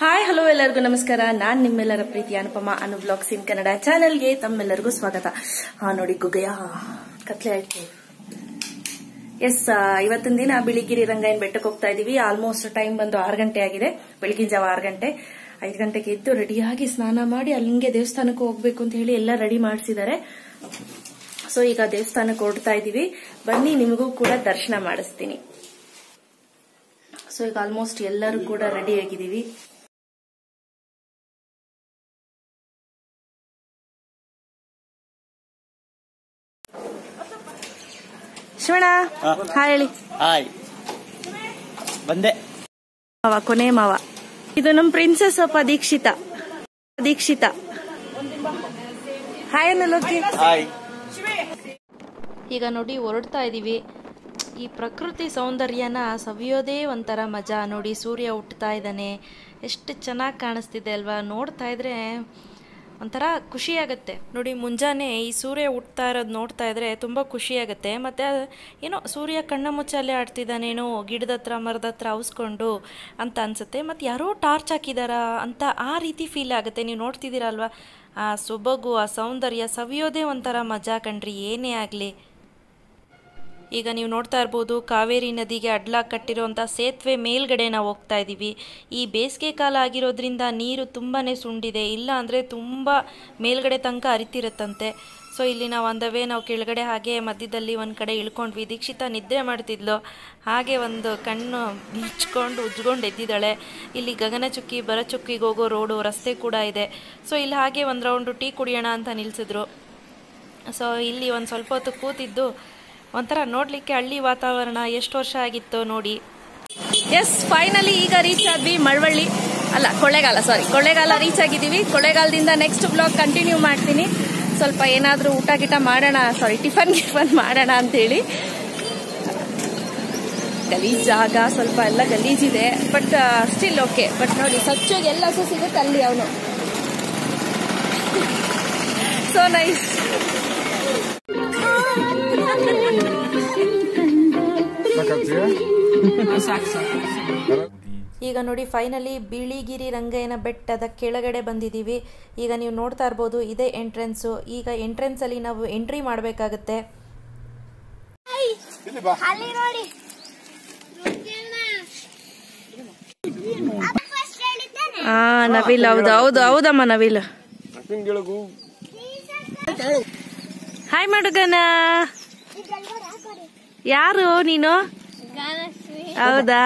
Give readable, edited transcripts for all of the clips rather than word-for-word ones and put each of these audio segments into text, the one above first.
Hi hello ಎಲ್ಲರಿಗೂ ನಮಸ್ಕಾರ. ನಾನ್ ನಿಮ್ಮೆಲ್ಲರ ಪ್ರೀತಿಯ ಅನುಪಮ ಅನು ವ್ಲಾಗ್ಸ್ ಇನ್ ಕನ್ನಡ ಚಾನೆಲ್ಗೆ ತಮ್ಮೆಲ್ಲರಿಗೂ ಸ್ವಾಗತ. ನೋಡಿ ಗುಗ್ಗಯ್ಯ ಕತ್ಲೆ ಆಯ್ತು. ಎಸ್, ಇವತ್ತಿನ ದಿನ ಬಿಳಿಗಿರಿ ರಂಗಯ್ಯನ ಬೆಟ್ಟಕ್ಕೆ ಹೋಗ್ತಾ ಇದೀವಿ. ಆಲ್ಮೋಸ್ಟ್ ಟೈಮ್ ಬಂದು 6 ಗಂಟೆ ಆಗಿದೆ. ಬೆಳಗಿನ ಜಾವ 6 ಗಂಟೆ. 5 ಗಂಟೆಗೆ ಎದ್ದು ರೆಡಿಯಾಗಿ ಸ್ನಾನ ಮಾಡಿ ಅಲ್ಲಿಂಗೆ ದೇವಸ್ಥಾನಕ್ಕೆ ಹೋಗ್ಬೇಕು ಅಂತ ಹೇಳಿ ಎಲ್ಲ ರೆಡಿ ಮಾಡಿಸಿದ್ದಾರೆ. ಸೊ ಈಗ ದೇವಸ್ಥಾನಕ್ಕೆ ಹೊರಡ್ತಾ ಇದೀವಿ. ಬನ್ನಿ, ನಿಮಗೂ ಕೂಡ ದರ್ಶನ ಮಾಡಿಸ್ತೀನಿ. ಸೊ ಈಗ ಆಲ್ಮೋಸ್ಟ್ ಎಲ್ಲರೂ ಕೂಡ ರೆಡಿ ಆಗಿದ್ದೀವಿ. ಶಿವಣ್ಣ ಹಾಯ್ ಹೇಳಿ. ಹಾಯ್, ಬಂದೆ. ಮಾವ, ಕೊನೆ ಮಾವ. ಇದು ನಮ್ ಪ್ರಿನ್ಸೆಸ್ ದೀಕ್ಷಿತಾ. ಹಾಯ್ ಅನ್ನೋಕೆ. ಹಾಯ್. ಈಗ ನೋಡಿ ಹೊರಡ್ತಾ ಇದೀವಿ. ಈ ಪ್ರಕೃತಿ ಸೌಂದರ್ಯನ ಸವಿಯೋದೇ ಒಂಥರ ಮಜಾ. ನೋಡಿ, ಸೂರ್ಯ ಹುಟ್ಟುತ್ತಾ ಇದ್ದಾನೆ, ಎಷ್ಟು ಚೆನ್ನಾಗಿ ಕಾಣಿಸ್ತಿದೆ ಅಲ್ವಾ. ನೋಡ್ತಾ ಇದ್ರೆ ಒಂಥರ ಖುಷಿಯಾಗತ್ತೆ. ನೋಡಿ, ಮುಂಜಾನೆ ಈ ಸೂರ್ಯ ಹುಟ್ತಾ ಇರೋದು ನೋಡ್ತಾ ಇದ್ರೆ ತುಂಬ ಖುಷಿಯಾಗತ್ತೆ. ಮತ್ತು ಏನೋ ಸೂರ್ಯ ಕಣ್ಣ ಮುಚ್ಚಾಲೆ ಆಡ್ತಿದ್ದಾನೇನೋ ಗಿಡದ ಹತ್ರ ಮರದ ಹತ್ರ ಅವಸ್ಕೊಂಡು ಅಂತ ಅನಿಸುತ್ತೆ. ಮತ್ತು ಯಾರೋ ಟಾರ್ಚ್ ಹಾಕಿದಾರಾ ಅಂತ ಆ ರೀತಿ ಫೀಲ್ ಆಗುತ್ತೆ. ನೀವು ನೋಡ್ತಿದ್ದೀರಲ್ವ, ಆ ಸೊಬಗು, ಆ ಸೌಂದರ್ಯ ಸವಿಯೋದೇ ಒಂಥರ ಮಜಾ ಕಣ್ರಿ, ಏನೇ ಆಗಲಿ. ಈಗ ನೀವು ನೋಡ್ತಾ ಇರ್ಬೋದು, ಕಾವೇರಿ ನದಿಗೆ ಅಡ್ಲ ಕಟ್ಟಿರೋಂಥ ಸೇತುವೆ ಮೇಲ್ಗಡೆ ನಾವು ಹೋಗ್ತಾ ಇದ್ದೀವಿ. ಈ ಬೇಸಿಗೆ ಕಾಲ ಆಗಿರೋದ್ರಿಂದ ನೀರು ತುಂಬಾ ಸುಂಡಿದೆ, ಇಲ್ಲ ಅಂದರೆ ತುಂಬ ಮೇಲ್ಗಡೆ ತನಕ ಹರಿತಿರುತ್ತಂತೆ. ಸೊ ಇಲ್ಲಿ ನಾವು ಅಂದವೇ ನಾವು ಕೆಳಗಡೆ ಹಾಗೆ ಮಧ್ಯದಲ್ಲಿ ಒಂದು ಕಡೆ ಇಳ್ಕೊಂಡ್ವಿ. ದೀಕ್ಷಿತಾ ನಿದ್ದೆ ಮಾಡ್ತಿದ್ಲು, ಹಾಗೆ ಒಂದು ಕಣ್ಣು ಮುಚ್ಕೊಂಡು ಉಜ್ಕೊಂಡು ಎದ್ದಿದ್ದಾಳೆ. ಇಲ್ಲಿ ಗಗನಚುಕ್ಕಿ ಭರಚುಕ್ಕಿಗೆ ಹೋಗೋ ರೋಡು ರಸ್ತೆ ಕೂಡ ಇದೆ. ಸೊ ಇಲ್ಲಿ ಹಾಗೆ ಒಂದು ರೌಂಡು ಟೀ ಕುಡಿಯೋಣ ಅಂತ ನಿಲ್ಲಿಸಿದ್ರು. ಸೊ ಇಲ್ಲಿ ಒಂದು ಸ್ವಲ್ಪ ಹೊತ್ತು ಕೂತಿದ್ದು ಒಂಥರ ನೋಡ್ಲಿಕ್ಕೆ ಹಳ್ಳಿ ವಾತಾವರಣ. ಎಷ್ಟು ವರ್ಷ ಆಗಿತ್ತು ನೋಡಿ. ಎಸ್, ಫೈನಲಿ ಈಗ ರೀಚ್ ಆದ್ವಿ. ಮಳವಳ್ಳಿ ಅಲ್ಲ, ಕೊಳ್ಳೇಗಾಲ ರೀಚ್ ಆಗಿದ್ದೀವಿ. ಕೊಳ್ಳೇಗಾಲದಿಂದ ನೆಕ್ಸ್ಟ್ ಬ್ಲಾಗ್ ಕಂಟಿನ್ಯೂ ಮಾಡ್ತೀನಿ. ಸ್ವಲ್ಪ ಏನಾದರೂ ಊಟ ಮಾಡೋಣ, ಟಿಫನ್ ಮಾಡೋಣ ಅಂತೇಳಿ. ಗಲೀಜ್ ಜಾಗ, ಸ್ವಲ್ಪ ಎಲ್ಲ ಗಲೀಜಿದೆ, ಬಟ್ ಸ್ಟಿಲ್ ಓಕೆ. ಬಟ್ ನೋಡಿ, ಸ್ವಚ್ಛವಾಗಿ ಎಲ್ಲ ಸಿಗುತ್ತೆ ಅಲ್ಲಿ. ಅವನು ಸೊ ನೈಸ್. ಈಗ ನೋಡಿ, ಫೈನಲಿ ಬಿಳಿಗಿರಿ ರಂಗಯ್ಯನ ಬೆಟ್ಟದ ಕೆಳಗಡೆ ಬಂದಿದ್ದೀವಿ. ಈಗ ನೀವು ನೋಡ್ತಾ ಇರ್ಬೋದು, ಇದೇ ಎಂಟ್ರೆನ್ಸು. ಈಗ ಎಂಟ್ರೆನ್ಸಲ್ಲಿ ನಾವು ಎಂಟ್ರಿ ಮಾಡಬೇಕಾಗತ್ತೆ. ನವಿಲ್, ಹೌದಮ್ಮ ನವಿಲ್. ಹಾಯ್ ಮಾಡುಗನ. ಯಾರು ನೀನು? ಹೌದಾ?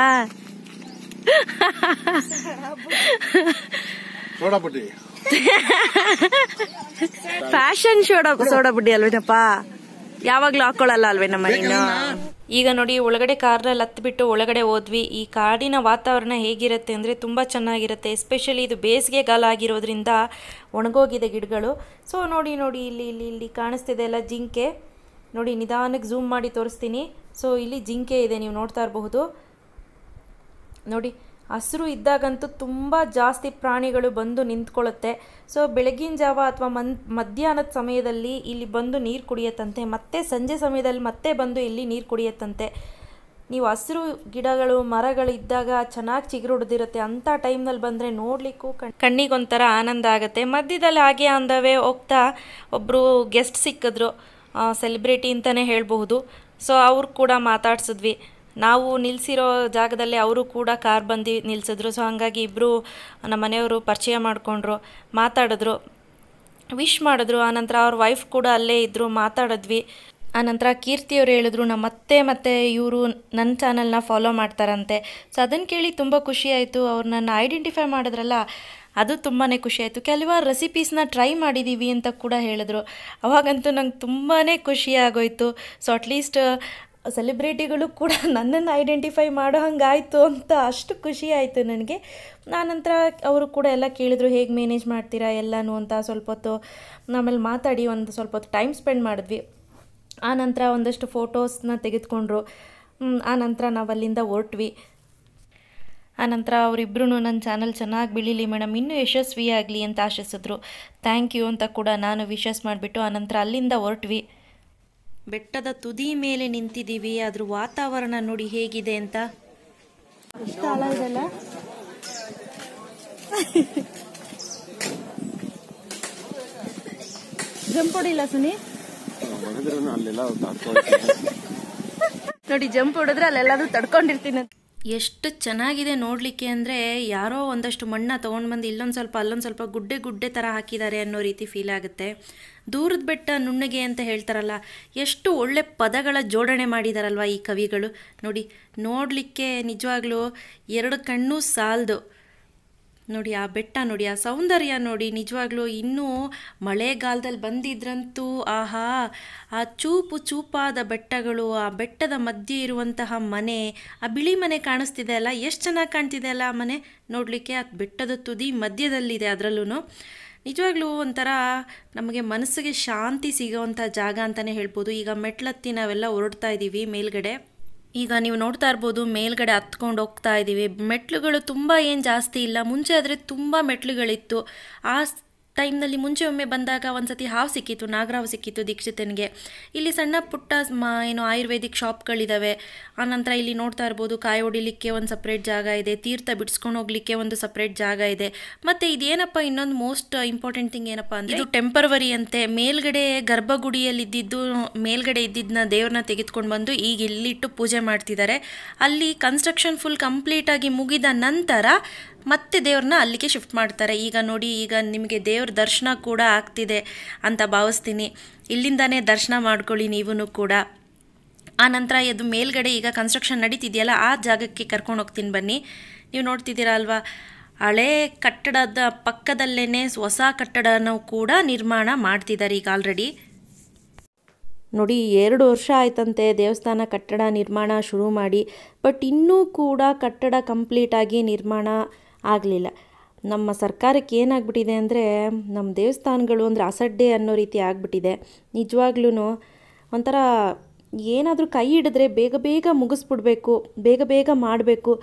ಫ್ಯಾಷನ್ ಸೋಡಾ ಬುಡ್ಡಿ ಅಲ್ವೇನಪ್ಪ, ಯಾವಾಗ್ಲೂ ಹಾಕೊಳ್ಳಲ್ಲ ಅಲ್ವೇನಮ್ಮ ನೀನು? ಈಗ ನೋಡಿ, ಒಳಗಡೆ ಕಾರ್ನಲ್ಲಿ ಹತ್ಬಿಟ್ಟು ಒಳಗಡೆ ಹೋದ್ವಿ. ಈ ಕಾಡಿನ ವಾತಾವರಣ ಹೇಗಿರುತ್ತೆ ಅಂದರೆ ತುಂಬ ಚೆನ್ನಾಗಿರುತ್ತೆ. ಎಸ್ಪೆಷಲಿ ಇದು ಬೇಸಿಗೆಗಾಲ ಆಗಿರೋದ್ರಿಂದ ಒಣಗೋಗಿದೆ ಗಿಡಗಳು. ಸೊ ನೋಡಿ ಇಲ್ಲಿ ಕಾಣಿಸ್ತಿದೆ ಎಲ್ಲ ಜಿಂಕೆ. ನೋಡಿ, ನಿಧಾನಕ್ಕೆ ಝೂಮ್ ಮಾಡಿ ತೋರಿಸ್ತೀನಿ. ಸೊ ಇಲ್ಲಿ ಜಿಂಕೆ ಇದೆ, ನೀವು ನೋಡ್ತಾ ಇರಬಹುದು. ನೋಡಿ, ಹಸಿರು ಇದ್ದಾಗಂತೂ ತುಂಬ ಜಾಸ್ತಿ ಪ್ರಾಣಿಗಳು ಬಂದು ನಿಂತ್ಕೊಳ್ಳುತ್ತೆ. ಸೊ ಬೆಳಗಿನ ಜಾವ ಅಥವಾ ಮಧ್ಯಾಹ್ನದ ಸಮಯದಲ್ಲಿ ಇಲ್ಲಿ ಬಂದು ನೀರು ಕುಡಿಯತ್ತಂತೆ, ಮತ್ತೆ ಸಂಜೆ ಸಮಯದಲ್ಲಿ ಮತ್ತೆ ಬಂದು ಇಲ್ಲಿ ನೀರು ಕುಡಿಯತ್ತಂತೆ. ನೀವು ಹಸಿರು ಗಿಡಗಳು ಮರಗಳು ಇದ್ದಾಗ ಚೆನ್ನಾಗಿ ಚಿಗುರು ಹೊಡೆದಿರುತ್ತೆ, ಅಂಥ ಟೈಮ್ನಲ್ಲಿ ಬಂದರೆ ನೋಡಲಿಕ್ಕೂ ಕಣ್ಣಿಗೊಂಥರ ಆನಂದ ಆಗುತ್ತೆ. ಮಧ್ಯದಲ್ಲಿ ಹಾಗೆ ಅಂದವೇ ಹೋಗ್ತಾ ಒಬ್ಬರು ಗೆಸ್ಟ್ ಸಿಕ್ಕಿದ್ರು, ಸೆಲೆಬ್ರಿಟಿ ಅಂತಲೇ ಹೇಳಬಹುದು. ಸೊ ಅವ್ರು ಕೂಡ ಮಾತಾಡ್ಸಿದ್ವಿ. ನಾವು ನಿಲ್ಲಿಸಿರೋ ಜಾಗದಲ್ಲಿ ಅವರು ಕೂಡ ಕಾರ್ ಬಂದು ನಿಲ್ಲಿಸಿದ್ರು. ಸೊ ಹಾಗಾಗಿ ಇಬ್ಬರು ನಮ್ಮ ಮನೆಯವರು ಪರಿಚಯ ಮಾಡಿಕೊಂಡ್ರು, ಮಾತಾಡಿದ್ರು, ವಿಶ್ ಮಾಡಿದ್ರು. ಆನಂತರ ಅವ್ರ ವೈಫ್ ಕೂಡ ಅಲ್ಲೇ ಇದ್ದರು, ಮಾತಾಡಿದ್ವಿ. ಆನಂತರ ಕೀರ್ತಿಯವರು ಹೇಳಿದ್ರು, ಮತ್ತೆ ಇವರು ನನ್ನ ಚಾನಲ್ನ ಫಾಲೋ ಮಾಡ್ತಾರಂತೆ. ಸೊ ಅದನ್ನು ಕೇಳಿ ತುಂಬ ಖುಷಿಯಾಯಿತು. ಅವ್ರು ನನ್ನ ಐಡೆಂಟಿಫೈ ಮಾಡಿದ್ರಲ್ಲ, ಅದು ತುಂಬಾ ಖುಷಿಯಾಯಿತು. ಕೆಲವಾರು ರೆಸಿಪೀಸ್ನ ಟ್ರೈ ಮಾಡಿದ್ದೀವಿ ಅಂತ ಕೂಡ ಹೇಳಿದ್ರು. ಅವಾಗಂತೂ ನಂಗೆ ತುಂಬಾ ಖುಷಿಯಾಗೋಯಿತು. ಸೊ ಅಟ್ಲೀಸ್ಟ್ ಸೆಲೆಬ್ರಿಟಿಗಳು ಕೂಡ ನನ್ನನ್ನು ಐಡೆಂಟಿಫೈ ಮಾಡೋ ಹಂಗಾಯಿತು ಅಂತ ಅಷ್ಟು ಖುಷಿ ಆಯಿತು ನನಗೆ. ಆನಂತರ ಅವರು ಕೂಡ ಎಲ್ಲ ಕೇಳಿದ್ರು, ಹೇಗೆ ಮ್ಯಾನೇಜ್ ಮಾಡ್ತೀರಾ ಎಲ್ಲನೂ ಅಂತ. ಸ್ವಲ್ಪ ಹೊತ್ತು ಆಮೇಲೆ ಮಾತಾಡಿ ಒಂದು ಸ್ವಲ್ಪ ಹೊತ್ತು ಟೈಮ್ ಸ್ಪೆಂಡ್ ಮಾಡಿದ್ವಿ. ಆನಂತರ ಒಂದಷ್ಟು ಫೋಟೋಸ್ನ ತೆಗೆದುಕೊಂಡ್ರು. ಆನಂತರ ನಾವು ಅಲ್ಲಿಂದ ಹೊರಟ್ವಿ. ಆನಂತರ ಅವರಿಬ್ಬರೂ ನನ್ನ ಚಾನಲ್ ಚೆನ್ನಾಗಿ ಬೆಳೀಲಿ ಮೇಡಮ್, ಇನ್ನೂ ಯಶಸ್ವಿಯಾಗಲಿ ಅಂತ ಆಶಿಸಿದ್ರು. ಥ್ಯಾಂಕ್ ಯು ಅಂತ ಕೂಡ ನಾನು ವಿಶಸ್ ಮಾಡಿಬಿಟ್ಟು ಆನಂತರ ಅಲ್ಲಿಂದ ಹೊರಟ್ವಿ. ಬೆಟ್ಟದ ತುದಿ ಮೇಲೆ ನಿಂತಿದ್ದೀವಿ. ಅದ್ರ ವಾತಾವರಣ ನೋಡಿ ಹೇಗಿದೆ ಅಂತ. ಜಂಪ್ ಹೊಡಿಲ್ಲ ಸುನಿ ನೋಡಿ, ಜಂಪ್ ಹೊಡೆದ್ರೆ ಅಲ್ಲೆಲ್ಲಾದ್ರೂ ತಡ್ಕೊಂಡಿರ್ತೀನಿ. ಎಷ್ಟು ಚೆನ್ನಾಗಿದೆ ನೋಡಲಿಕ್ಕೆ ಅಂದರೆ, ಯಾರೋ ಒಂದಷ್ಟು ಮಣ್ಣ ತೊಗೊಂಡು ಬಂದು ಇಲ್ಲೊಂದು ಸ್ವಲ್ಪ ಅಲ್ಲೊಂದು ಸ್ವಲ್ಪ ಗುಡ್ಡೆ ಗುಡ್ಡೆ ಥರ ಹಾಕಿದ್ದಾರೆ ಅನ್ನೋ ರೀತಿ ಫೀಲ್ ಆಗುತ್ತೆ. ದೂರದ ಬೆಟ್ಟ ನುಣ್ಣಗೆ ಅಂತ ಹೇಳ್ತಾರಲ್ಲ, ಎಷ್ಟು ಒಳ್ಳೆ ಪದಗಳ ಜೋಡಣೆ ಮಾಡಿದಾರಲ್ವ ಈ ಕವಿಗಳು. ನೋಡಿ, ನೋಡಲಿಕ್ಕೆ ನಿಜವಾಗ್ಲೂ ಎರಡು ಕಣ್ಣು ಸಾಲದು. ನೋಡಿ ಆ ಬೆಟ್ಟ ನೋಡಿ, ಆ ಸೌಂದರ್ಯ ನೋಡಿ, ನಿಜವಾಗ್ಲೂ ಇನ್ನೂ ಮಳೆಗಾಲದಲ್ಲಿ ಬಂದಿದ್ರಂತೂ ಆಹಾ, ಆ ಚೂಪು ಚೂಪಾದ ಬೆಟ್ಟಗಳು, ಆ ಬೆಟ್ಟದ ಮಧ್ಯೆ ಇರುವಂತಹ ಮನೆ, ಆ ಬಿಳಿ ಮನೆ ಕಾಣಿಸ್ತಿದೆ ಅಲ್ಲ, ಎಷ್ಟು ಚೆನ್ನಾಗಿ ಕಾಣ್ತಿದೆ ಅಲ್ಲ ಆ ಮನೆ ನೋಡಲಿಕ್ಕೆ. ಆ ಬೆಟ್ಟದ ತುದಿ ಮಧ್ಯದಲ್ಲಿದೆ, ಅದರಲ್ಲೂ ನಿಜವಾಗ್ಲೂ ಒಂಥರ ನಮಗೆ ಮನಸ್ಸಿಗೆ ಶಾಂತಿ ಸಿಗೋವಂಥ ಜಾಗ ಅಂತಲೇ ಹೇಳ್ಬೋದು. ಈಗ ಮೆಟ್ಲತ್ತಿ ನಾವೆಲ್ಲ ಹೊರಡ್ತಾ ಇದ್ದೀವಿ ಮೇಲ್ಗಡೆ. ಈಗ ನೀವು ನೋಡ್ತಾ ಇರ್ಬೋದು, ಮೇಲ್ಗಡೆ ಹತ್ಕೊಂಡು ಹೋಗ್ತಾ ಇದ್ದೀವಿ. ಮೆಟ್ಲುಗಳು ತುಂಬ ಏನು ಜಾಸ್ತಿ ಇಲ್ಲ. ಮುಂಚೆ ಆದರೆ ತುಂಬ ಮೆಟ್ಲುಗಳಿತ್ತು. ಆ ಟೈಮ್ನಲ್ಲಿ ಮುಂಚೆ ಒಮ್ಮೆ ಬಂದಾಗ ಒಂದ್ಸತಿ ಹಾವು ಸಿಕ್ಕಿತ್ತು, ನಾಗರಾವು ಸಿಕ್ಕಿತ್ತು ದೀಕ್ಷಿತನಿಗೆ. ಇಲ್ಲಿ ಸಣ್ಣ ಪುಟ್ಟ ಏನು ಆಯುರ್ವೇದಿಕ್ ಶಾಪ್ಗಳಿದ್ದಾವೆ. ಆನಂತರ ಇಲ್ಲಿ ನೋಡ್ತಾ ಇರ್ಬೋದು, ಕಾಯಿ ಹೊಡಿಲಿಕ್ಕೆ ಒಂದು ಸಪ್ರೇಟ್ ಜಾಗ ಇದೆ, ತೀರ್ಥ ಬಿಡಿಸ್ಕೊಂಡು ಹೋಗ್ಲಿಕ್ಕೆ ಒಂದು ಸಪ್ರೇಟ್ ಜಾಗ ಇದೆ. ಮತ್ತು ಇದೇನಪ್ಪ ಇನ್ನೊಂದು ಮೋಸ್ಟ್ ಇಂಪಾರ್ಟೆಂಟ್ ಥಿಂಗ್ ಏನಪ್ಪ ಅಂದರೆ, ಇದು ಟೆಂಪರವರಿ ಅಂತೆ. ಮೇಲ್ಗಡೆ ಗರ್ಭಗುಡಿಯಲ್ಲಿ ಇದ್ದಿದ್ದು, ಮೇಲ್ಗಡೆ ಇದ್ದಿದ್ದನ್ನ ದೇವ್ರನ್ನ ತೆಗೆದುಕೊಂಡು ಬಂದು ಈಗ ಇಲ್ಲಿಟ್ಟು ಪೂಜೆ ಮಾಡ್ತಿದ್ದಾರೆ. ಅಲ್ಲಿ ಕನ್ಸ್ಟ್ರಕ್ಷನ್ ಫುಲ್ ಕಂಪ್ಲೀಟಾಗಿ ಮುಗಿದ ನಂತರ ಮತ್ತೆ ದೇವ್ರನ್ನ ಅಲ್ಲಿಗೆ ಶಿಫ್ಟ್ ಮಾಡ್ತಾರೆ. ಈಗ ನೋಡಿ, ಈಗ ನಿಮಗೆ ದೇವ್ರ ದರ್ಶನ ಕೂಡ ಆಗ್ತಿದೆ ಅಂತ ಭಾವಿಸ್ತೀನಿ. ಇಲ್ಲಿಂದಾನೇ ದರ್ಶನ ಮಾಡ್ಕೊಳ್ಳಿ ನೀವೂ ಕೂಡ. ಆ ನಂತರ ಅದು ಮೇಲ್ಗಡೆ ಈಗ ಕನ್ಸ್ಟ್ರಕ್ಷನ್ ನಡೀತಿದೆಯಲ್ಲ, ಆ ಜಾಗಕ್ಕೆ ಕರ್ಕೊಂಡು ಹೋಗ್ತೀನಿ ಬನ್ನಿ. ನೀವು ನೋಡ್ತಿದ್ದೀರಾ ಅಲ್ವಾ, ಹಳೆ ಕಟ್ಟಡದ ಪಕ್ಕದಲ್ಲೇ ಹೊಸ ಕಟ್ಟಡನೂ ಕೂಡ ನಿರ್ಮಾಣ ಮಾಡ್ತಿದ್ದಾರೆ ಈಗ ಆಲ್ರೆಡಿ. ನೋಡಿ, 2 ವರ್ಷ ಆಯ್ತಂತೆ ದೇವಸ್ಥಾನ ಕಟ್ಟಡ ನಿರ್ಮಾಣ ಶುರು ಮಾಡಿ. ಬಟ್ ಇನ್ನೂ ಕೂಡ ಕಟ್ಟಡ ಕಂಪ್ಲೀಟಾಗಿ ನಿರ್ಮಾಣ ಆಗಲಿಲ್ಲ. ನಮ್ಮ ಸರ್ಕಾರಕ್ಕೆ ಏನಾಗ್ಬಿಟ್ಟಿದೆ ಅಂದರೆ, ನಮ್ಮ ದೇವಸ್ಥಾನಗಳು ಅಂದರೆ ಅಸಡ್ಡೆ ಅನ್ನೋ ರೀತಿ ಆಗಿಬಿಟ್ಟಿದೆ. ನಿಜವಾಗ್ಲೂ ಒಂಥರ ಏನಾದರೂ ಕೈ ಹಿಡಿದ್ರೆ ಬೇಗ ಬೇಗ ಮುಗಿಸ್ಬಿಡ್ಬೇಕು, ಬೇಗ ಬೇಗ ಮಾಡಬೇಕು.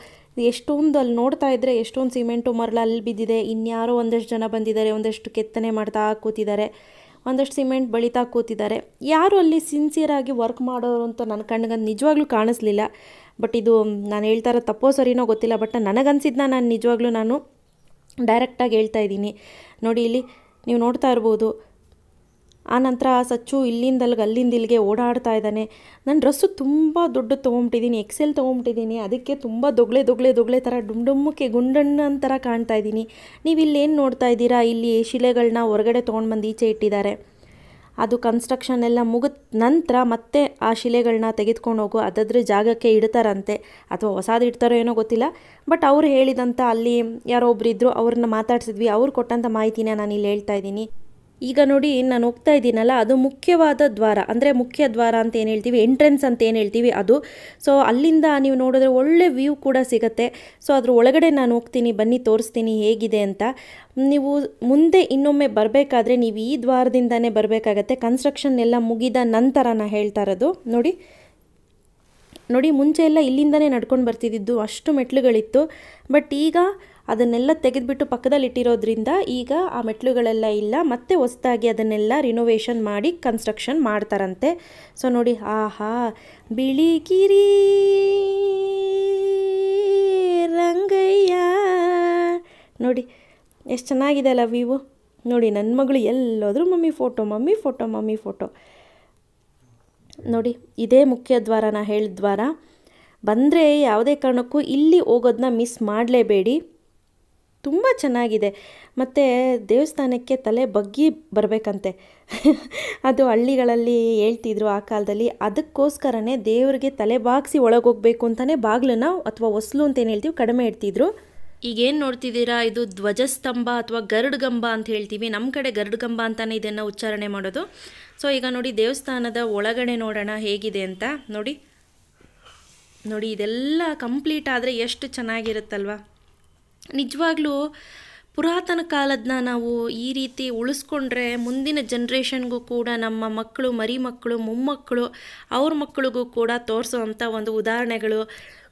ಎಷ್ಟೊಂದು ಅಲ್ಲಿ ನೋಡ್ತಾ ಇದ್ದರೆ ಎಷ್ಟೊಂದು ಸಿಮೆಂಟು ಮರಳು ಅಲ್ಲಿ ಬಿದ್ದಿದೆ. ಇನ್ಯಾರೋ ಒಂದಷ್ಟು ಜನ ಬಂದಿದ್ದಾರೆ, ಒಂದಷ್ಟು ಕೆತ್ತನೆ ಮಾಡ್ತಾ ಕೂತಿದ್ದಾರೆ, ಒಂದಷ್ಟು ಸಿಮೆಂಟ್ ಬಳಿತಾ ಕೂತಿದ್ದಾರೆ. ಯಾರು ಅಲ್ಲಿ ಸಿನ್ಸಿಯರಾಗಿ ವರ್ಕ್ ಮಾಡೋರು ಅಂತ ನನ್ನ ಕಣ್ಣಿಗೆ ನಿಜವಾಗ್ಲೂ ಕಾಣಿಸ್ಲಿಲ್ಲ. ಬಟ್ ಇದು ನಾನು ಹೇಳ್ತಾ ಇರೋ ತಪ್ಪೋ ಸರಿನೋ ಗೊತ್ತಿಲ್ಲ, ಬಟ್ ನನಗನ್ಸಿದ್ದನ್ನ ನಾನು ನಿಜವಾಗ್ಲೂ ನಾನು ಡೈರೆಕ್ಟಾಗಿ ಹೇಳ್ತಾ ಇದ್ದೀನಿ. ನೋಡಿ, ಇಲ್ಲಿ ನೀವು ನೋಡ್ತಾ ಇರ್ಬೋದು. ಆನಂತರ ಸಚ್ಚು ಅಲ್ಲಿಂದ ಇಲ್ಲಿಗೆ ಓಡಾಡ್ತಾ ಇದ್ದಾನೆ. ನಾನು ಡ್ರೆಸ್ಸು ತುಂಬ ದೊಡ್ಡ ತೊಗೊಂಬಿಟ್ಟಿದ್ದೀನಿ, ಎಕ್ಸೆಲ್ ತೊಗೊಂಬಿಟ್ಟಿದ್ದೀನಿ. ಅದಕ್ಕೆ ತುಂಬ ದೊಗ್ಳೆ ಥರ ಡುಮ್ಮಕ್ಕೆ ಗುಂಡಣ್ಣ ಥರ ಕಾಣ್ತಾ ಇದ್ದೀನಿ. ನೀವು ಇಲ್ಲೇನು ನೋಡ್ತಾ ಇದ್ದೀರಾ, ಇಲ್ಲಿ ಶಿಲೆಗಳನ್ನ ಹೊರಗಡೆ ತೊಗೊಂಡು ಬಂದು ಈಚೆ ಇಟ್ಟಿದ್ದಾರೆ. ಅದು ಕನ್ಸ್ಟ್ರಕ್ಷನ್ ಎಲ್ಲ ಮುಗಿದ ನಂತರ ಮತ್ತೆ ಆ ಶಿಲೆಗಳನ್ನ ತೆಗೆದುಕೊಂಡು ಹೋಗೋ ಅದಾದ್ರ ಜಾಗಕ್ಕೆ ಇಡ್ತಾರಂತೆ, ಅಥವಾ ಹೊಸದು ಇಡ್ತಾರೋ ಏನೋ ಗೊತ್ತಿಲ್ಲ. ಬಟ್ ಅವ್ರು ಹೇಳಿದಂಥ ಅಲ್ಲಿ ಯಾರೋ ಒಬ್ರು ಇದ್ದರು, ಅವ್ರನ್ನ ಮಾತಾಡ್ಸಿದ್ವಿ. ಅವ್ರು ಕೊಟ್ಟಂಥ ಮಾಹಿತಿನ ನಾನು ಇಲ್ಲಿ ಹೇಳ್ತಾ ಇದ್ದೀನಿ. ಈಗ ನೋಡಿ, ನಾನು ಹೋಗ್ತಾ ಇದ್ದೀನಲ್ಲ, ಅದು ಮುಖ್ಯವಾದ ದ್ವಾರ, ಅಂದರೆ ಮುಖ್ಯ ದ್ವಾರ ಅಂತ ಏನು ಹೇಳ್ತೀವಿ, ಎಂಟ್ರೆನ್ಸ್ ಅಂತ ಏನು ಹೇಳ್ತೀವಿ ಅದು. ಸೊ ಅಲ್ಲಿಂದ ನೀವು ನೋಡಿದ್ರೆ ಒಳ್ಳೆ ವ್ಯೂ ಕೂಡ ಸಿಗುತ್ತೆ. ಸೊ ಅದ್ರ ಒಳಗಡೆ ನಾನು ಹೋಗ್ತೀನಿ, ಬನ್ನಿ ತೋರಿಸ್ತೀನಿ ಹೇಗಿದೆ ಅಂತ. ನೀವು ಮುಂದೆ ಇನ್ನೊಮ್ಮೆ ಬರಬೇಕಾದ್ರೆ ನೀವು ಈ ದ್ವಾರದಿಂದನೇ ಬರಬೇಕಾಗತ್ತೆ. ಕನ್ಸ್ಟ್ರಕ್ಷನ್ ಎಲ್ಲ ಮುಗಿದ ನಂತರ ನಾನು ಹೇಳ್ತಾ ಇರೋದು. ನೋಡಿ, ಮುಂಚೆ ಎಲ್ಲ ಇಲ್ಲಿಂದನೇ ನಡ್ಕೊಂಡು ಬರ್ತಿದ್ದು, ಅಷ್ಟು ಮೆಟ್ಲುಗಳಿತ್ತು. ಬಟ್ ಈಗ ಅದನ್ನೆಲ್ಲ ತೆಗೆದುಬಿಟ್ಟು ಪಕ್ಕದಲ್ಲಿ ಇಟ್ಟಿರೋದ್ರಿಂದ ಈಗ ಆ ಮೆಟ್ಲುಗಳೆಲ್ಲ ಇಲ್ಲ. ಮತ್ತೆ ಹೊಸದಾಗಿ ಅದನ್ನೆಲ್ಲ ರಿನೋವೇಷನ್ ಮಾಡಿ ಕನ್ಸ್ಟ್ರಕ್ಷನ್ ಮಾಡ್ತಾರಂತೆ. ಸೊ ನೋಡಿ, ಆಹಾ, ಬಿಳಿಗಿರಿ ರಂಗಯ್ಯ ನೋಡಿ ಎಷ್ಟು ಚೆನ್ನಾಗಿದೆ ಅಲ್ಲ ವ್ಯೂ. ನೋಡಿ, ನನ್ನ ಮಗಳು ಎಲ್ಲೋದ್ರೂ ಮಮ್ಮಿ ಫೋಟೋ. ನೋಡಿ, ಇದೇ ಮುಖ್ಯ ದ್ವಾರ, ನಾ ಹೇಳಿದ ದ್ವಾರ. ಬಂದರೆ ಯಾವುದೇ ಕಾರಣಕ್ಕೂ ಇಲ್ಲಿ ಹೋಗೋದನ್ನ ಮಿಸ್ ಮಾಡಲೇಬೇಡಿ. ತುಂಬ ಚೆನ್ನಾಗಿದೆ. ಮತ್ತು ದೇವಸ್ಥಾನಕ್ಕೆ ತಲೆ ಬಗ್ಗಿ ಬರಬೇಕಂತೆ. ಅದು ಹಳ್ಳಿಗಳಲ್ಲಿ ಹೇಳ್ತಿದ್ರು ಆ ಕಾಲದಲ್ಲಿ. ಅದಕ್ಕೋಸ್ಕರನೇ ದೇವರಿಗೆ ತಲೆ ಬಾಗಿಸಿ ಒಳಗೋಗ್ಬೇಕು ಅಂತಲೇ ಬಾಗಿಲನ್ನ ಅಥವಾ ಹೊಸ್ಲು ಅಂತ ಏನು ಹೇಳ್ತೀವಿ ಕಡಿಮೆ ಇಡ್ತಿದ್ರು. ಈಗೇನು ನೋಡ್ತಿದ್ದೀರಾ, ಇದು ಧ್ವಜಸ್ತಂಭ ಅಥವಾ ಗರುಡಗಂಬ ಅಂತ ಹೇಳ್ತೀವಿ. ನಮ್ಮ ಕಡೆ ಗರುಡಗಂಬ ಅಂತಲೇ ಇದನ್ನು ಉಚ್ಚಾರಣೆ ಮಾಡೋದು. ಸೊ ಈಗ ನೋಡಿ, ದೇವಸ್ಥಾನದ ಒಳಗಡೆ ನೋಡೋಣ ಹೇಗಿದೆ ಅಂತ. ನೋಡಿ, ಇದೆಲ್ಲ ಕಂಪ್ಲೀಟ್ ಆದರೆ ಎಷ್ಟು ಚೆನ್ನಾಗಿರುತ್ತಲ್ವ. ನಿಜವಾಗ್ಲೂ ಪುರಾತನ ಕಾಲದನ್ನ ನಾವು ಈ ರೀತಿ ಉಳಿಸ್ಕೊಂಡ್ರೆ ಮುಂದಿನ ಜನ್ರೇಷನ್ಗೂ ಕೂಡ ನಮ್ಮ ಮಕ್ಕಳು, ಮರಿ ಮಕ್ಕಳು, ಮೊಮ್ಮಕ್ಕಳು, ಅವ್ರ ಮಕ್ಕಳಿಗೂ ಕೂಡ ತೋರಿಸೋವಂಥ ಒಂದು ಉದಾಹರಣೆಗಳು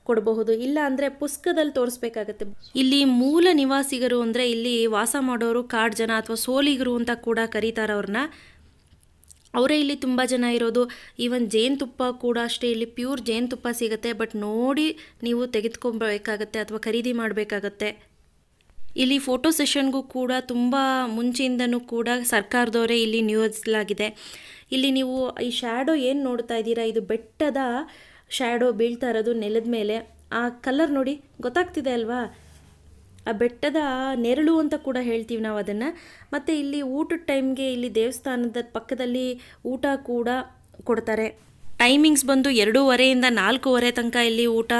ಕೊಡಬಹುದು. ಇಲ್ಲ ಅಂದರೆ ಪುಸ್ತಕದಲ್ಲಿ ತೋರಿಸ್ಬೇಕಾಗತ್ತೆ. ಇಲ್ಲಿ ಮೂಲ ನಿವಾಸಿಗರು ಅಂದರೆ ಇಲ್ಲಿ ವಾಸ ಮಾಡೋರು ಕಾಡು ಜನ ಅಥವಾ ಸೋಲಿಗರು ಅಂತ ಕೂಡ ಕರೀತಾರೆ ಅವ್ರನ್ನ. ಅವರೇ ಇಲ್ಲಿ ತುಂಬ ಜನ ಇರೋದು. ಈವನ್ ಜೇನುತುಪ್ಪ ಕೂಡ ಅಷ್ಟೇ, ಇಲ್ಲಿ ಪ್ಯೂರ್ ಜೇನುತುಪ್ಪ ಸಿಗುತ್ತೆ. ಬಟ್ ನೋಡಿ ನೀವು ತೆಗೆದುಕೊಬೇಕಾಗತ್ತೆ ಅಥವಾ ಖರೀದಿ ಮಾಡಬೇಕಾಗತ್ತೆ. ಇಲ್ಲಿ ಫೋಟೋ ಸೆಷನ್ಗೂ ಕೂಡ ತುಂಬ ಮುಂಚೆಯಿಂದನೂ ಕೂಡ ಸರ್ಕಾರದವರೇ ಇಲ್ಲಿ ನಿಯೋಜಿಸಲಾಗಿದೆ. ಇಲ್ಲಿ ನೀವು ಈ ಶ್ಯಾಡೋ ಏನು ನೋಡ್ತಾ ಇದ್ದೀರಾ, ಇದು ಬೆಟ್ಟದ ಶ್ಯಾಡೋ ಬೀಳ್ತಾ ಇರೋದು ನೆಲದ ಮೇಲೆ. ಆ ಕಲರ್ ನೋಡಿ, ಗೊತ್ತಾಗ್ತಿದೆ ಅಲ್ವಾ, ಆ ಬೆಟ್ಟದ ನೆರಳು ಅಂತ ಕೂಡ ಹೇಳ್ತೀವಿ ನಾವು ಅದನ್ನು. ಮತ್ತು ಇಲ್ಲಿ ಊಟದ ಟೈಮ್ಗೆ ಇಲ್ಲಿ ದೇವಸ್ಥಾನದ ಪಕ್ಕದಲ್ಲಿ ಊಟ ಕೂಡ ಕೊಡ್ತಾರೆ. ಟೈಮಿಂಗ್ಸ್ ಬಂದು 2:30 4:30 ತನಕ ಇಲ್ಲಿ ಊಟ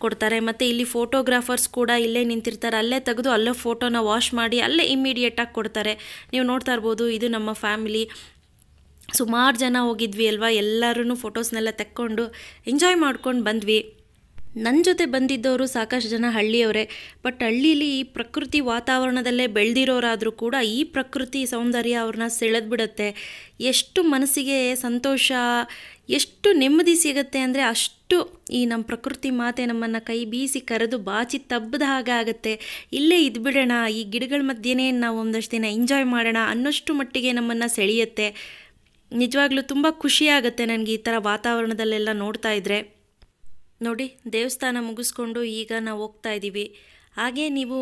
ಕೊಡ್ತಾರೆ. ಮತ್ತು ಇಲ್ಲಿ ಫೋಟೋಗ್ರಾಫರ್ಸ್ ಕೂಡ ಇಲ್ಲೇ ನಿಂತಿರ್ತಾರೆ, ಅಲ್ಲೇ ತೆಗೆದು ಅಲ್ಲೇ ಫೋಟೋನ ವಾಶ್ ಮಾಡಿ ಅಲ್ಲೇ ಇಮ್ಮಿಡಿಯೇಟಾಗಿ ಕೊಡ್ತಾರೆ. ನೀವು ನೋಡ್ತಾ ಇರ್ಬೋದು, ಇದು ನಮ್ಮ ಫ್ಯಾಮಿಲಿ. ಸುಮಾರು ಜನ ಹೋಗಿದ್ವಿ ಅಲ್ವಾ, ಎಲ್ಲರೂ ಫೋಟೋಸ್ನೆಲ್ಲ ತೆಕ್ಕೊಂಡು ಎಂಜಾಯ್ ಮಾಡ್ಕೊಂಡು ಬಂದ್ವಿ. ನನ್ನ ಜೊತೆ ಬಂದಿದ್ದವರು ಸಾಕಷ್ಟು ಜನ ಹಳ್ಳಿಯವರೇ. ಬಟ್ ಹಳ್ಳೀಲಿ ಈ ಪ್ರಕೃತಿ ವಾತಾವರಣದಲ್ಲೇ ಬೆಳೆದಿರೋರಾದರೂ ಕೂಡ ಈ ಪ್ರಕೃತಿ ಸೌಂದರ್ಯ ಅವ್ರನ್ನ ಸೆಳೆದ್ಬಿಡುತ್ತೆ. ಎಷ್ಟು ಮನಸ್ಸಿಗೆ ಸಂತೋಷ, ಎಷ್ಟು ನೆಮ್ಮದಿ ಸಿಗುತ್ತೆ ಅಂದರೆ ಅಷ್ಟು ಈ ನಮ್ಮ ಪ್ರಕೃತಿ ಮಾತೆ ನಮ್ಮನ್ನು ಕೈ ಬೀಸಿ ಕರೆದು ಬಾಚಿ ತಬ್ಬದ ಹಾಗೆ ಆಗುತ್ತೆ. ಇಲ್ಲೇ ಇದ್ಬಿಡೋಣ, ಈ ಗಿಡಗಳ ಮಧ್ಯೆನೇ ನಾವು ಒಂದಷ್ಟು ದಿನ ಎಂಜಾಯ್ ಮಾಡೋಣ ಅನ್ನೋಷ್ಟು ಮಟ್ಟಿಗೆ ನಮ್ಮನ್ನು ಸೆಳೆಯುತ್ತೆ. ನಿಜವಾಗ್ಲೂ ತುಂಬ ಖುಷಿಯಾಗುತ್ತೆ ನನಗೆ ಈ ಥರ ವಾತಾವರಣದಲ್ಲೆಲ್ಲ ನೋಡ್ತಾ ಇದ್ದರೆ. ನೋಡಿ, ದೇವಸ್ಥಾನ ಮುಗಿಸ್ಕೊಂಡು ಈಗ ನಾವು ಹೋಗ್ತಾ ಇದ್ದೀವಿ. ಹಾಗೆ ನೀವು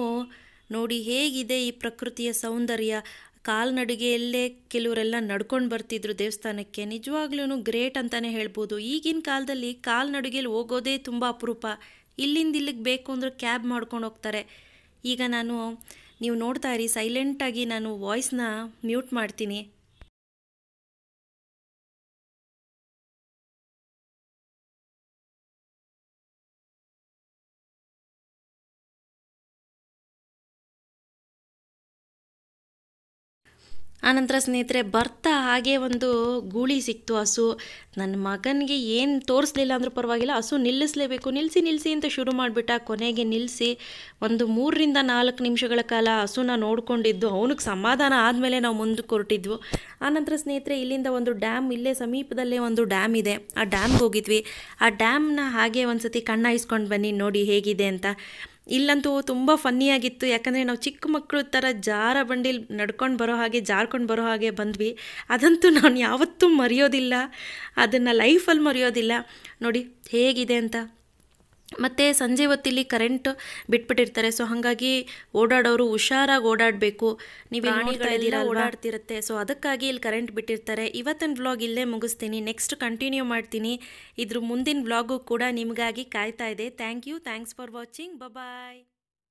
ನೋಡಿ ಹೇಗಿದೆ ಈ ಪ್ರಕೃತಿಯ ಸೌಂದರ್ಯ. ಕಾಲ್ನಡಿಗೆಯಲ್ಲೇ ಕೆಲವರೆಲ್ಲ ನಡ್ಕೊಂಡು ಬರ್ತಿದ್ರು ದೇವಸ್ಥಾನಕ್ಕೆ. ನಿಜವಾಗ್ಲೂ ಗ್ರೇಟ್ ಅಂತಲೇ ಹೇಳ್ಬೋದು. ಈಗಿನ ಕಾಲದಲ್ಲಿ ಕಾಲ್ನಡಿಗೆಯಲ್ಲಿ ಹೋಗೋದೇ ತುಂಬ ಅಪರೂಪ. ಇಲ್ಲಿಂದ ಇಲ್ಲಿಗೆ ಬೇಕು ಅಂದರೆ ಕ್ಯಾಬ್ ಮಾಡ್ಕೊಂಡು ಹೋಗ್ತಾರೆ. ಈಗ ನೀವು ನೋಡ್ತಾ ಇರಿ, ಸೈಲೆಂಟಾಗಿ ನಾನು ವಾಯ್ಸ್ನ ಮ್ಯೂಟ್ ಮಾಡ್ತೀನಿ. ಆನಂತರ ಸ್ನೇಹಿತರೆ ಬರ್ತಾ ಹಾಗೆ ಒಂದು ಗೂಳಿ ಸಿಕ್ತು, ಹಸು. ನನ್ನ ಮಗನಿಗೆ ಏನು ತೋರಿಸ್ಲಿಲ್ಲ ಅಂದರೂ ಪರವಾಗಿಲ್ಲ, ಹಸು ನಿಲ್ಲಿಸಲೇಬೇಕು, ನಿಲ್ಲಿಸಿ ಅಂತ ಶುರು ಮಾಡಿಬಿಟ್ಟ. ಕೊನೆಗೆ ನಿಲ್ಲಿಸಿ ಒಂದು 3-4 ನಿಮಿಷಗಳ ಕಾಲ ಹಸುನ ನೋಡ್ಕೊಂಡಿದ್ದು. ಅವನಿಗೆ ಸಮಾಧಾನ ಆದಮೇಲೆ ನಾವು ಮುಂದಕ್ಕೆ ಹೊರಟಿದ್ವು. ಆನಂತರ ಸ್ನೇಹಿತರೆ ಇಲ್ಲಿಂದ ಒಂದು ಡ್ಯಾಮ್, ಇಲ್ಲೇ ಸಮೀಪದಲ್ಲೇ ಒಂದು ಡ್ಯಾಮ್ ಇದೆ, ಆ ಡ್ಯಾಮ್ಗೆ ಹೋಗಿದ್ವಿ. ಆ ಡ್ಯಾಮ್ನ ಹಾಗೆ ಒಂದು ಸತಿ ಕಣ್ಣಾಯಿಸ್ಕೊಂಡು ಬನ್ನಿ, ನೋಡಿ ಹೇಗಿದೆ ಅಂತ. ಇಲ್ಲಂತೂ ತುಂಬ ಫನ್ನಿಯಾಗಿತ್ತು, ಯಾಕಂದರೆ ನಾವು ಚಿಕ್ಕ ಮಕ್ಕಳು ಥರ ಬಂಡಿಲಿ ನಡ್ಕೊಂಡು ಜಾರ್ಕೊಂಡು ಬರೋ ಹಾಗೆ ಬಂದ್ವಿ. ಅದಂತೂ ನಾನು ಯಾವತ್ತೂ ಮರೆಯೋದಿಲ್ಲ, ಅದನ್ನು ಲೈಫಲ್ಲಿ ಮರೆಯೋದಿಲ್ಲ. ನೋಡಿ ಹೇಗಿದೆ ಅಂತ. ಮತ್ತು ಸಂಜೆ ಹೊತ್ತಿಲ್ಲಿ ಕರೆಂಟ್ ಬಿಟ್ಬಿಟ್ಟಿರ್ತಾರೆ. ಸೊ ಹಾಗಾಗಿ ಓಡಾಡೋರು ಹುಷಾರಾಗಿ ಓಡಾಡಬೇಕು. ನೀವು ಪ್ರಾಣಿಗಳೆಲ್ಲ ಓಡಾಡ್ತಿರುತ್ತೆ, ಸೊ ಅದಕ್ಕಾಗಿ ಇಲ್ಲಿ ಕರೆಂಟ್ ಬಿಟ್ಟಿರ್ತಾರೆ. ಇವತ್ತಿನ ವ್ಲಾಗ್ ಇಲ್ಲೇ ಮುಗಿಸ್ತೀನಿ, ನೆಕ್ಸ್ಟ್ ಕಂಟಿನ್ಯೂ ಮಾಡ್ತೀನಿ. ಇದ್ರ ಮುಂದಿನ ವ್ಲಾಗು ಕೂಡ ನಿಮಗಾಗಿ ಕಾಯ್ತಾ ಇದೆ. Thanks for watching. ಬಾಯ್.